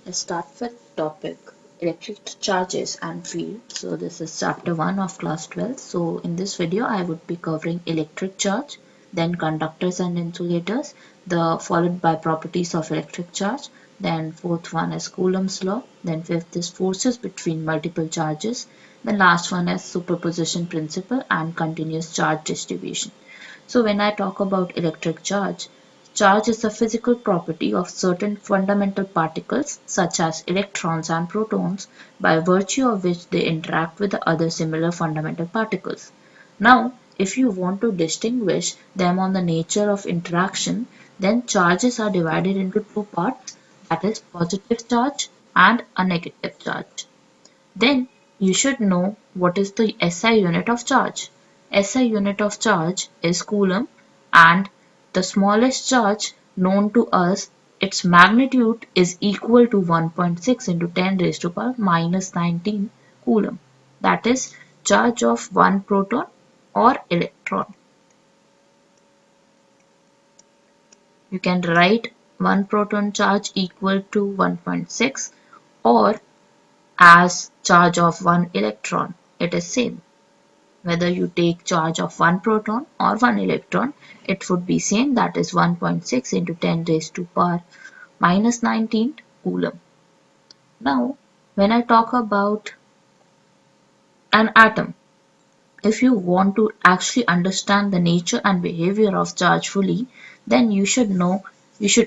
Let's start with topic electric charges and field. So this is chapter 1 of class 12. So in this video I would be covering electric charge, then conductors and insulators, the followed by properties of electric charge, then fourth one is Coulombs law, then fifth is forces between multiple charges, then last one is superposition principle and continuous charge distribution. So when I talk about electric charge, charge is a physical property of certain fundamental particles such as electrons and protons by virtue of which they interact with the other similar fundamental particles. Now, if you want to distinguish them on the nature of interaction, then charges are divided into two parts, that is positive charge and a negative charge. Then you should know what is the SI unit of charge. SI unit of charge is coulomb, and the smallest charge known to us, its magnitude is equal to 1.6 into 10 raised to power minus 19 coulomb. That is charge of one proton or electron. You can write one proton charge equal to 1.6 or as charge of one electron. It is same. Whether you take charge of one proton or one electron, it would be same, that is 1.6 into 10 raised to power minus 19 coulomb. Now, when I talk about an atom, if you want to actually understand the nature and behavior of charge fully, then you should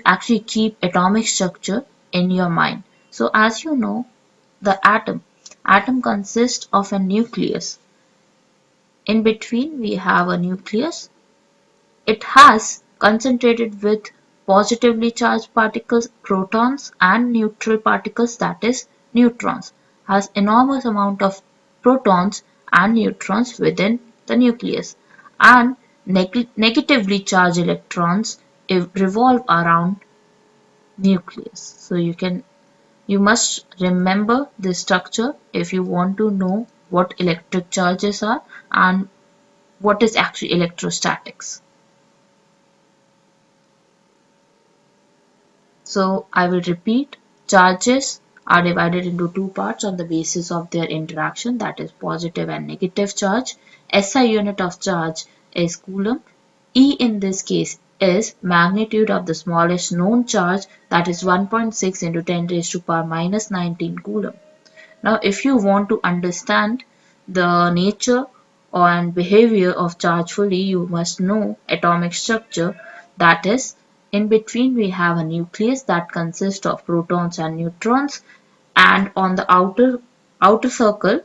actually keep atomic structure in your mind. So as you know, the atom consists of a nucleus. In between we have a nucleus. It has concentrated with positively charged particles, protons, and neutral particles, that is neutrons. Has enormous amount of protons and neutrons within the nucleus, and negatively charged electrons revolve around nucleus. So you must remember this structure if you want to know what electric charges are and what is actually electrostatics. So I will repeat, charges are divided into two parts on the basis of their interaction, that is positive and negative charge. SI unit of charge is coulomb. E in this case is magnitude of the smallest known charge, that is 1.6 into 10 raised to power minus 19 coulomb. Now if you want to understand the nature and behavior of charge fully, you must know atomic structure, that is in between we have a nucleus that consists of protons and neutrons, and on the outer circle,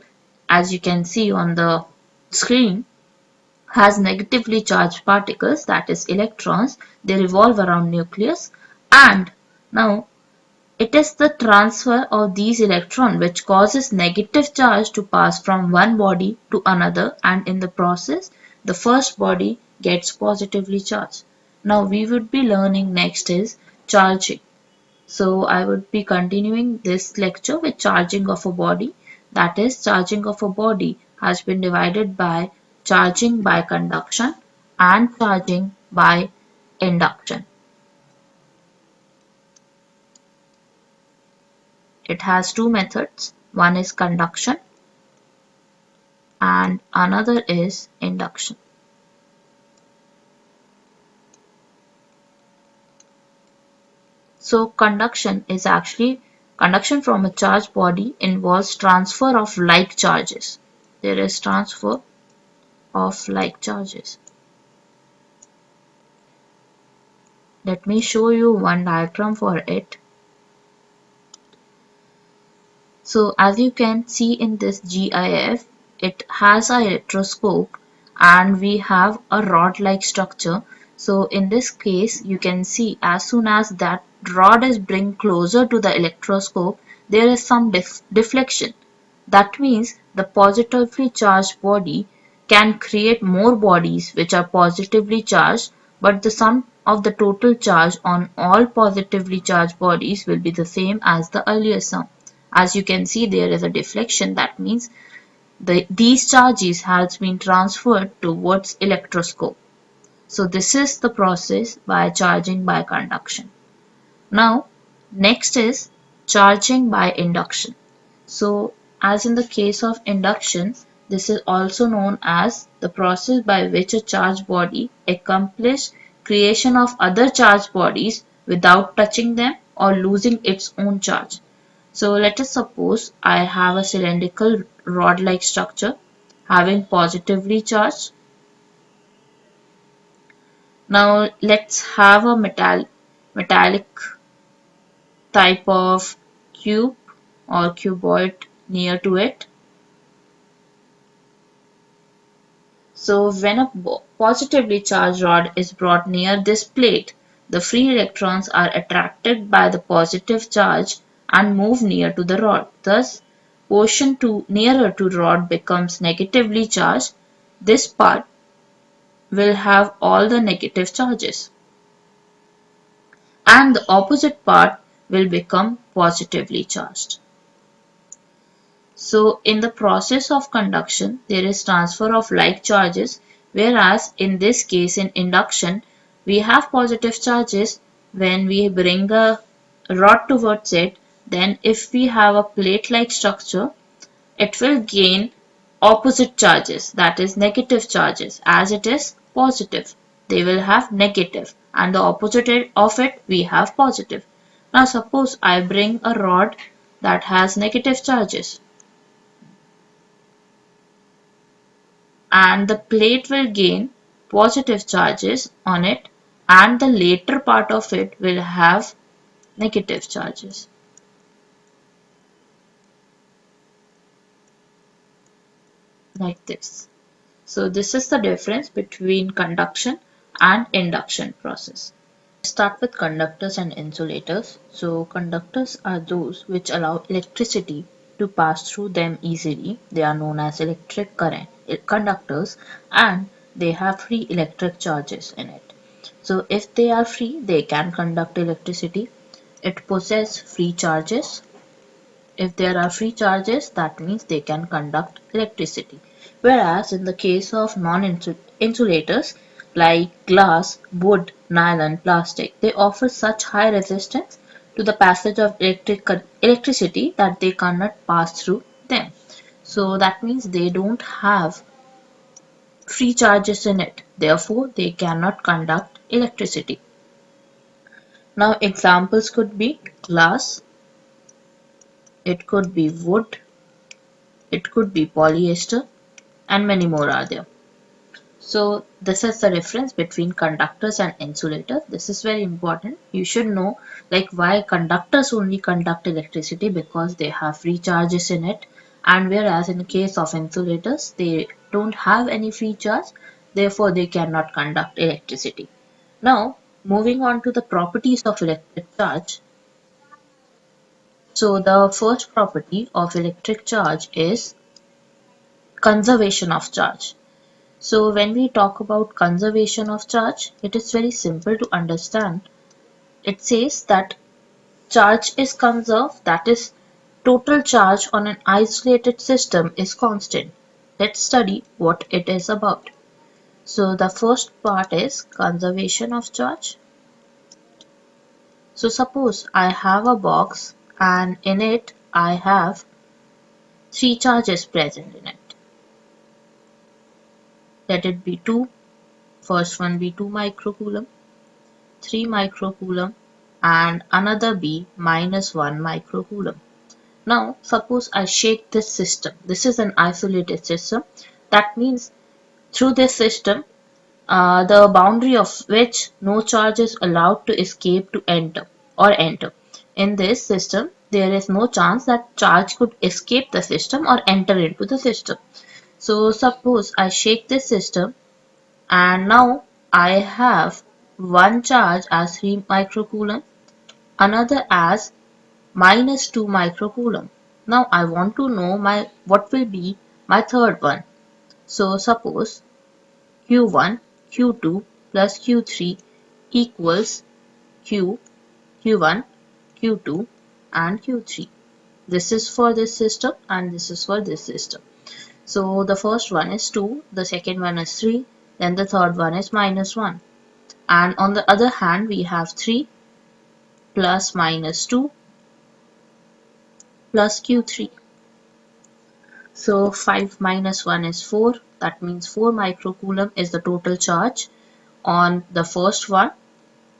as you can see on the screen, has negatively charged particles, that is electrons. They revolve around nucleus, and now it is the transfer of these electrons which causes negative charge to pass from one body to another, and in the process the first body gets positively charged. Now we would be learning next is charging. So I would be continuing this lecture with charging of a body. That is, charging of a body has been divided by charging by conduction and charging by induction. It has two methods. One is conduction and another is induction. So conduction from a charged body involves transfer of like charges. There is transfer of like charges. Let me show you one diagram for it. So as you can see in this GIF, it has an electroscope and we have a rod-like structure. So in this case, you can see as soon as that rod is bring closer to the electroscope, there is some deflection. That means the positively charged body can create more bodies which are positively charged, but the sum of the total charge on all positively charged bodies will be the same as the earlier sum. As you can see, there is a deflection. That means these charges has been transferred towards electroscope. So this is the process by charging by conduction. Now next is Charging by induction. So, as in the case of induction, this is also known as the process by which a charged body accomplishes creation of other charged bodies without touching them or losing its own charge. So let us suppose I have a cylindrical rod-like structure having positively charged. Now let's have a metallic type of cube or cuboid near to it. So when a positively charged rod is brought near this plate, the free electrons are attracted by the positive charge and move near to the rod. Thus, portion nearer to rod becomes negatively charged. This part will have all the negative charges, and the opposite part will become positively charged. So in the process of conduction, there is transfer of like charges, whereas in this case in induction, we have positive charges when we bring a rod towards it. Then if we have a plate-like structure, it will gain opposite charges, that is negative charges. As it is positive, they will have negative, and the opposite of it we have positive. Now suppose I bring a rod that has negative charges, and the plate will gain positive charges on it, and the later part of it will have negative charges, like this. So this is the difference between conduction and induction process. Let's start with conductors and insulators. So conductors are those which allow electricity to pass through them easily. They are known as electric current conductors, and they have free electric charges in it. So if they are free, they can conduct electricity. It possesses free charges. If there are free charges, that means they can conduct electricity. Whereas in the case of non-insulators like glass, wood, nylon, plastic, they offer such high resistance to the passage of electricity that they cannot pass through them. So that means they don't have free charges in it. Therefore, they cannot conduct electricity. Now examples could be glass, it could be wood, it could be polyester, and many more are there. So this is the difference between conductors and insulators. This is very important. You should know like why conductors only conduct electricity, because they have free charges in it, and whereas in the case of insulators they don't have any free charge, therefore they cannot conduct electricity. Now moving on to the properties of electric charge. So the first property of electric charge is conservation of charge. So when we talk about conservation of charge, it is very simple to understand. It says that charge is conserved, that is, total charge on an isolated system is constant. Let's study what it is about. So the first part is conservation of charge. So suppose I have a box and in it I have three charges present in it. Let it be 2. First one be 2 microcoulomb, 3 microcoulomb, and another be minus 1 microcoulomb. Now suppose I shake this system. This is an isolated system. That means through this system, the boundary of which no charge is allowed to escape to enter or enter. In this system, there is no chance that charge could escape the system or enter into the system. So suppose I shake this system, and now I have one charge as 3 microcoulomb, another as minus 2 microcoulomb. Now I want to know what will be my third one. So suppose Q1, Q2 plus Q3 equals Q, Q1, Q2 and Q3. This is for this system and this is for this system. So the first one is 2, the second one is 3, then the third one is minus 1. And on the other hand, we have 3 plus minus 2 plus Q3. So 5 minus 1 is 4. That means 4 microcoulomb is the total charge on the first one.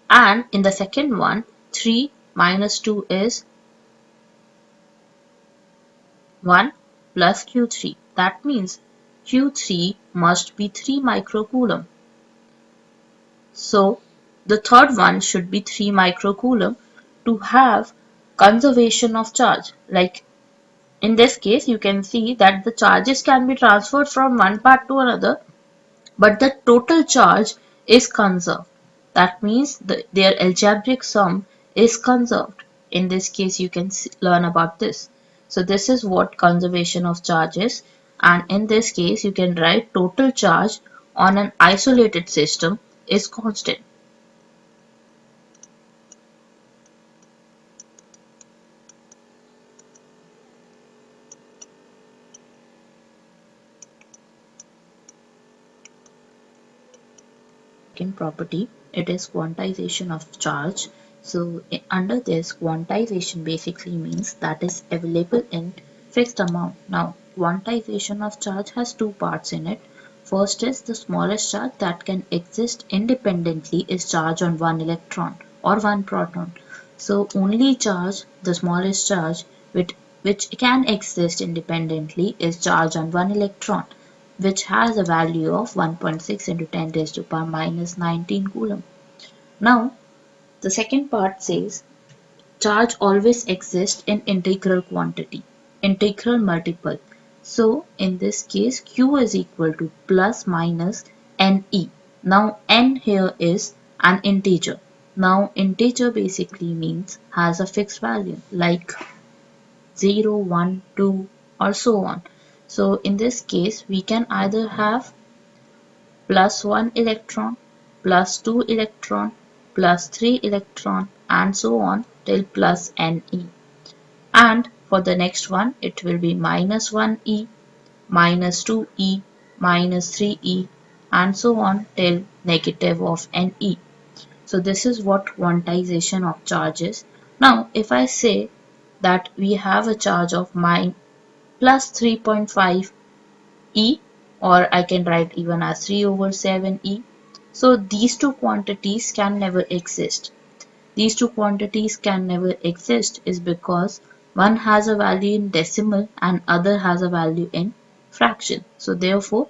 And in the second one, 3 minus 2 is 1 plus Q3. That means Q3 must be 3 microcoulomb. So the third one should be 3 microcoulomb to have conservation of charge. Like in this case, you can see that the charges can be transferred from one part to another, but the total charge is conserved. That means their algebraic sum is conserved. In this case, you can learn about this. So this is what conservation of charge is. And in this case, you can write total charge on an isolated system is constant. Second property, it is quantization of charge. So under this, quantization basically means that is available in fixed amount. Now quantization of charge has two parts in it. First is the smallest charge that can exist independently is charge on one electron or one proton. So only charge, the smallest charge which can exist independently is charge on one electron, which has a value of 1.6 into 10 raised to power minus 19 coulomb. Now, the second part says charge always exists in integral quantity, integral multiple. So, in this case, Q is equal to plus minus NE. Now, N here is an integer. Now, integer basically means has a fixed value like 0, 1, 2 or so on. So in this case, we can either have plus 1 electron, plus 2 electron, plus 3 electron and so on till plus Ne. And for the next one, it will be minus 1e, minus 2e, minus 3e and so on till negative of Ne. So this is what quantization of charge is. Now if I say that we have a charge of plus 3.5 E, or I can write even as 3 over 7 E. So these two quantities can never exist. These two quantities can never exist is because one has a value in decimal and other has a value in fraction. So therefore,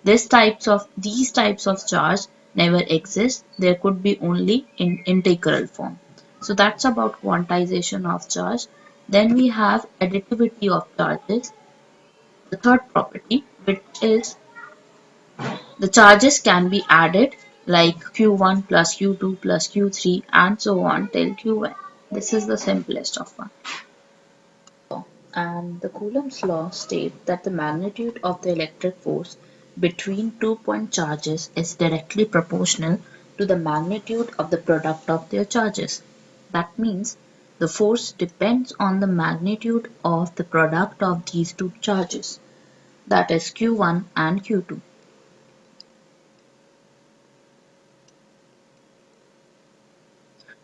these types of charge never exist. There could be only in integral form. So that's about quantization of charge. Then we have aditivity of charges. The third property, which is the charges can be added like Q1 plus Q2 plus Q3 and so on till Qn. This is the simplest of one. And the Coulombs law states that the magnitude of the electric force between 2-point charges is directly proportional to the magnitude of the product of their charges. That means the force depends on the magnitude of the product of these two charges, that is Q1 and Q2.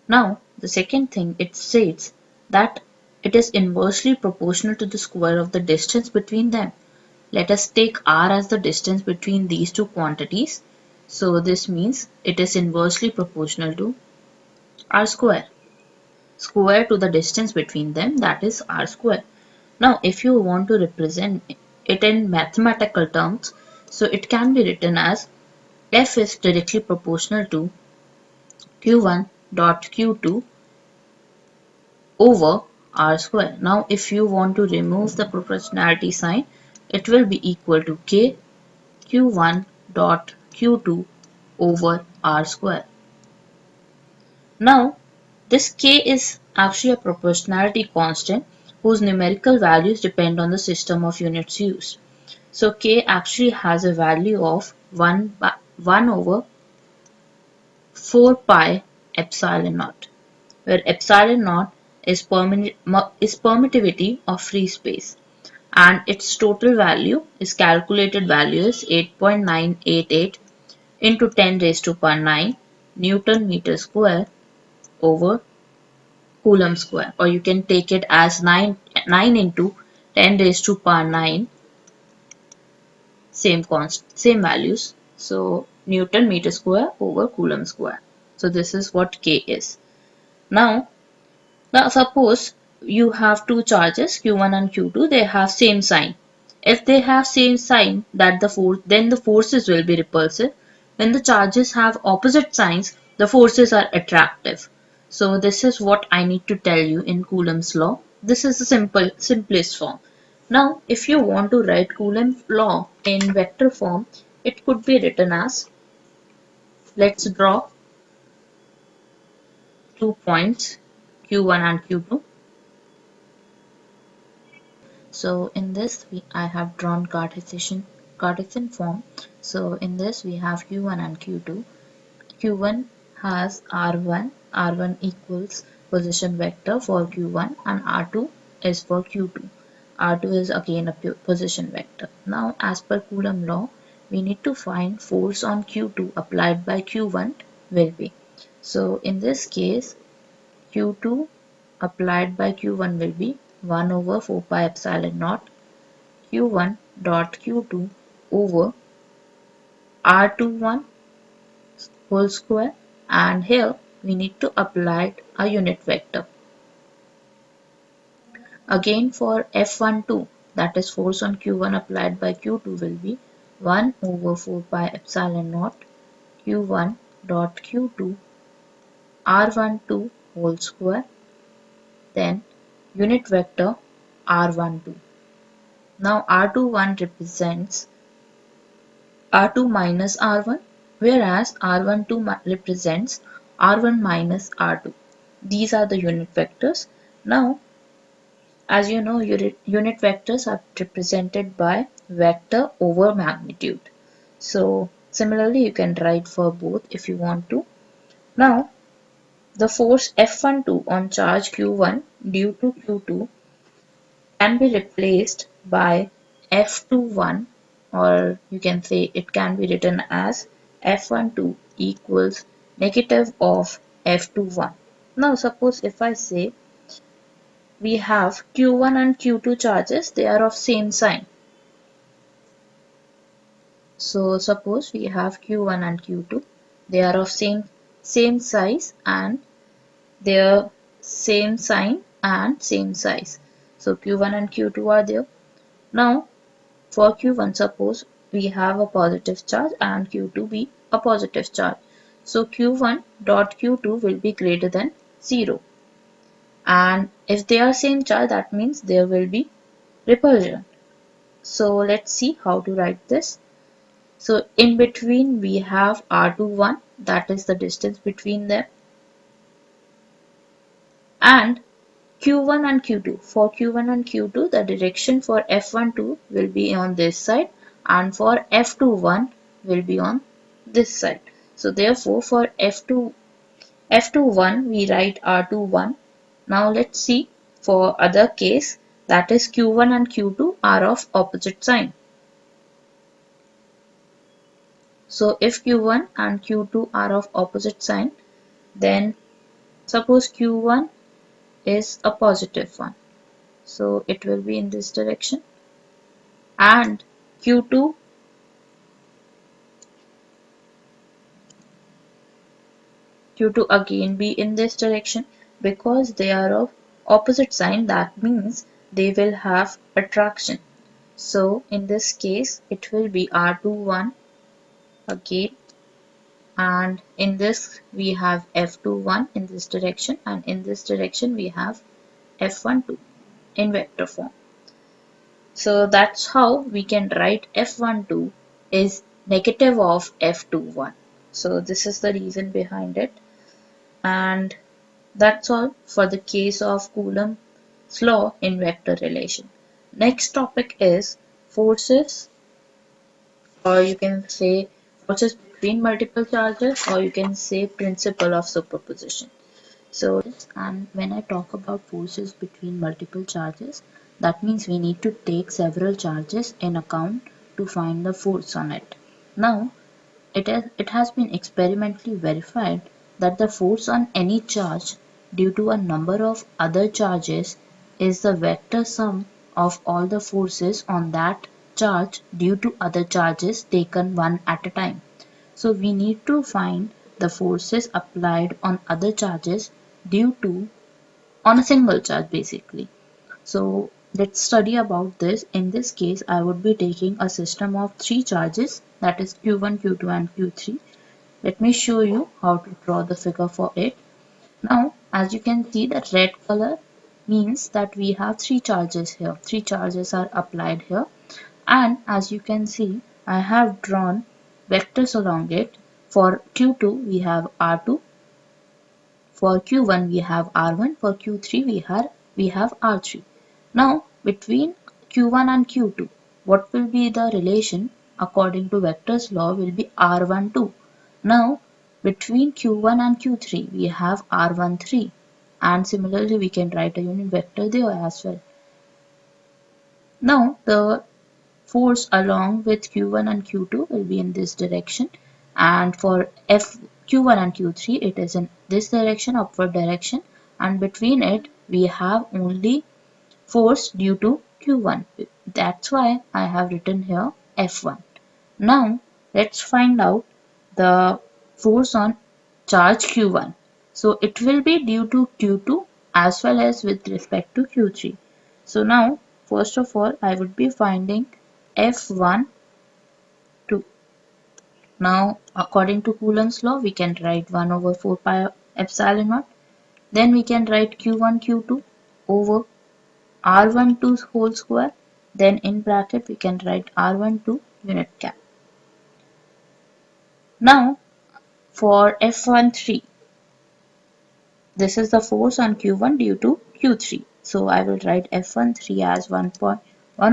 Now, the second thing, it states that it is inversely proportional to the square of the distance between them. Let us take r as the distance between these two quantities. So this means it is inversely proportional to r square. Square to the distance between them, that is r square. Now, if you want to represent it in mathematical terms, so it can be written as F is directly proportional to Q1 dot Q2 over r square. Now if you want to remove the proportionality sign, it will be equal to k q1 dot q2 over r square. Now this k is actually a proportionality constant whose numerical values depend on the system of units used. So k actually has a value of 1 over 4 pi epsilon naught, where epsilon naught is permittivity of free space, and its total value is calculated value is 8.988 into 10 raised to power 9 Newton meter square over Coulomb square, or you can take it as 9 9 into 10 raised to power 9, same values. So Newton meter square over Coulomb square. So this is what K is. Now suppose you have two charges Q1 and Q2, they have same sign. If they have same sign, then the forces will be repulsive. When the charges have opposite signs, the forces are attractive. So this is what I need to tell you in Coulomb's law. This is the simplest form. Now if you want to write Coulomb's law in vector form, it could be written as, let's draw 2 points Q1 and Q2. So in this I have drawn Cartesian form. So in this we have Q1 and Q2. Q1 has R1 equals position vector for Q1 and R2 is for Q2. R2 is again a position vector. Now as per Coulomb law, we need to find force on Q2 applied by Q1 will be. So in this case, Q2 applied by Q1 will be 1 over 4 pi epsilon naught Q1 dot Q2 over R21 whole square, and here we need to apply a unit vector. Again for F12, that is force on Q1 applied by Q2 will be 1 over 4 pi epsilon naught Q1 dot Q2 R12 whole square, then unit vector R12. Now R21 represents R2 minus R1, whereas R12 represents R1 minus R2. These are the unit vectors. Now, as you know, unit vectors are represented by vector over magnitude. So, similarly, you can write for both if you want to. Now, the force F12 on charge Q1 due to Q2 can be replaced by F21, or you can say it can be written as F12 equals negative of F21. Now suppose if I say we have Q1 and Q2 charges, they are of same sign. So suppose we have Q1 and Q2, they are of same size and they are same sign and same size. So Q1 and Q2 are there. Now for Q1, suppose we have a positive charge and Q2 be a positive charge. So Q1 dot Q2 will be greater than 0. And if they are same charge, that means there will be repulsion. So let's see how to write this. So in between we have R21, that is the distance between them, and Q1 and Q2. For Q1 and Q2, the direction for F12 will be on this side and for F21 will be on this side. So therefore for F21 we write R21. Now let's see for other case, that is Q1 and Q2 are of opposite sign. So if Q1 and Q2 are of opposite sign, then suppose Q1 is a positive one. So it will be in this direction, and Q2 again be in this direction. Because they are of opposite sign, that means they will have attraction. So in this case it will be R21 again, and in this we have F21 in this direction, and in this direction we have F12 in vector form. So that's how we can write F12 is negative of F21. So this is the reason behind it. And that's all for the case of Coulomb's law in vector relation. Next topic is forces, or you can say forces between multiple charges, or you can say principle of superposition. So, and when I talk about forces between multiple charges, that means we need to take several charges in account to find the force on it. Now, it has been experimentally verified that the force on any charge due to a number of other charges is the vector sum of all the forces on that charge due to other charges taken one at a time. So we need to find the forces applied on other charges due to on a single charge basically. So let's study about this. In this case, I would be taking a system of three charges, that is Q1, Q2 and Q3. Let me show you how to draw the figure for it. Now, as you can see, the red color means that we have three charges here. Three charges are applied here. And as you can see, I have drawn vectors along it. For Q2, we have R2. For Q1 we have R1, for Q3 we have R3. Now between Q1 and Q2, what will be the relation according to vectors law will be R12. Now between Q1 and Q3 we have R13, and similarly we can write a unit vector there as well. Now the force along with Q1 and Q2 will be in this direction, and for Q1 and Q3 it is in this direction, upward direction, and between it we have only force due to Q1. That's why I have written here F1. Now let's find out the force on charge Q1. So it will be due to Q2 as well as with respect to Q3. So now first of all I would be finding F1 2. Now according to Coulombs law we can write 1 over 4 pi epsilon naught. Then we can write Q1 Q2 over R12 whole square. Then in bracket we can write R12 unit cap. Now for F13, this is the force on Q1 due to Q3. So I will write F13 as 1.1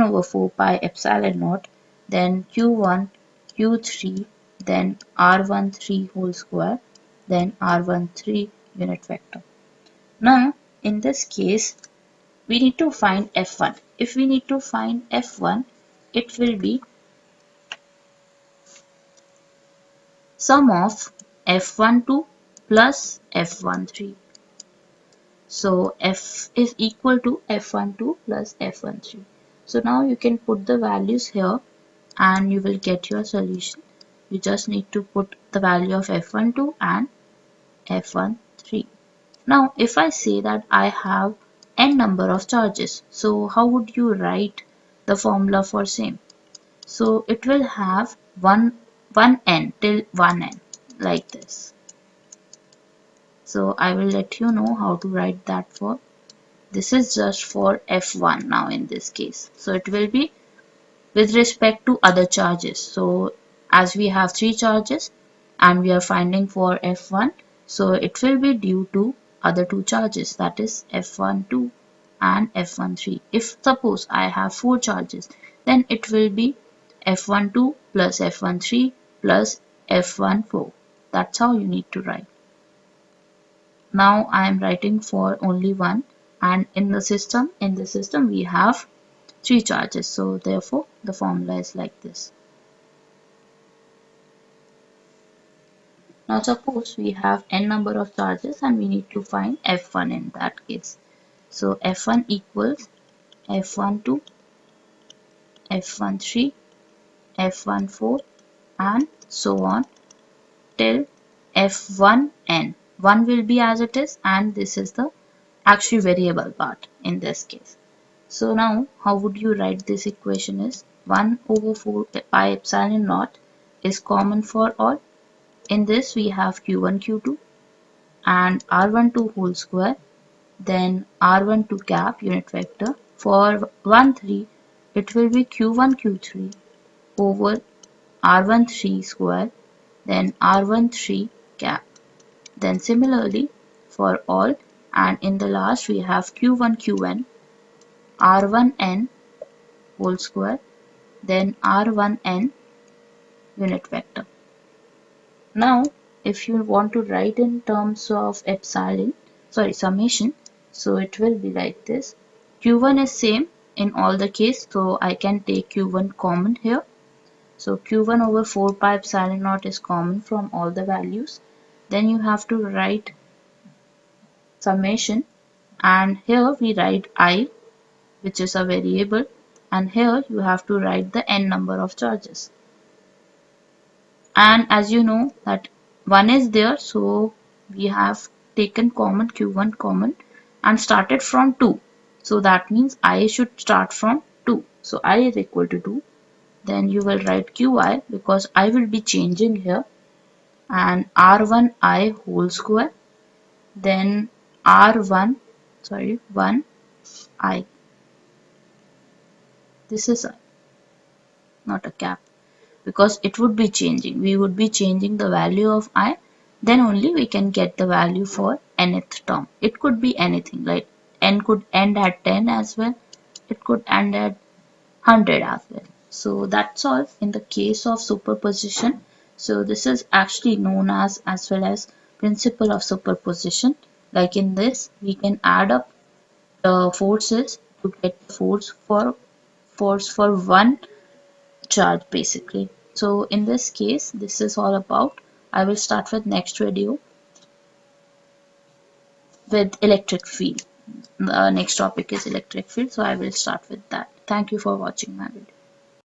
over 4 pi epsilon naught, then Q1, Q3, then R13 whole square, then R13 unit vector. Now in this case we need to find F1. If we need to find F1, it will be sum of F12 plus F13. So F is equal to F12 plus F13. So now you can put the values here and you will get your solution. You just need to put the value of F12 and F13. Now if I say that I have n number of charges, so how would you write the formula for same? So it will have 1n till 1n like this. So I will let you know how to write that for. This is just for F1 now in this case. So it will be with respect to other charges. So as we have three charges and we are finding for F1, so it will be due to other two charges, that is F12 and F13. If suppose I have four charges, then it will be F12 plus F13 plus F14. That's how you need to write. Now I am writing for only one, and in the system we have three charges, so therefore the formula is like this. Now suppose we have n number of charges and we need to find F1 in that case. So F1 equals F12, F13, F14 and so on till F1n. 1 will be as it is, and this is the actual variable part in this case. So now how would you write this equation is 1 over 4 pi epsilon naught is common for all. In this we have Q1 Q2 and R12 whole square, then R12 cap unit vector. For 1 3 it will be Q1 Q3 over R13 square, then R13 cap. Then similarly for all, and in the last we have Q1 Qn R1n whole square, then R1n unit vector. Now if you want to write in terms of summation, so it will be like this. Q1 is same in all the case, so I can take Q1 common here. So Q1 over 4 pi epsilon naught is common from all the values. Then you have to write summation and here we write I, which is a variable, and here you have to write the n number of charges. And as you know that 1 is there, so we have taken common q1 common and started from 2. So that means I should start from 2. So I is equal to 2. Then you will write qi because I will be changing here, and r1I whole square, then r1, sorry, 1I. This is not a cap because it would be changing. We would be changing the value of I, then only we can get the value for nth term. It could be anything, like n could end at 10 as well. It could end at 100 as well. So that's all in the case of superposition. So this is actually known as well as principle of superposition. Like in this, we can add up the forces to get the force for one charge basically. So in this case, this is all about. I will start with next video with electric field. The next topic is electric field, so I will start with that. Thank you for watching my video.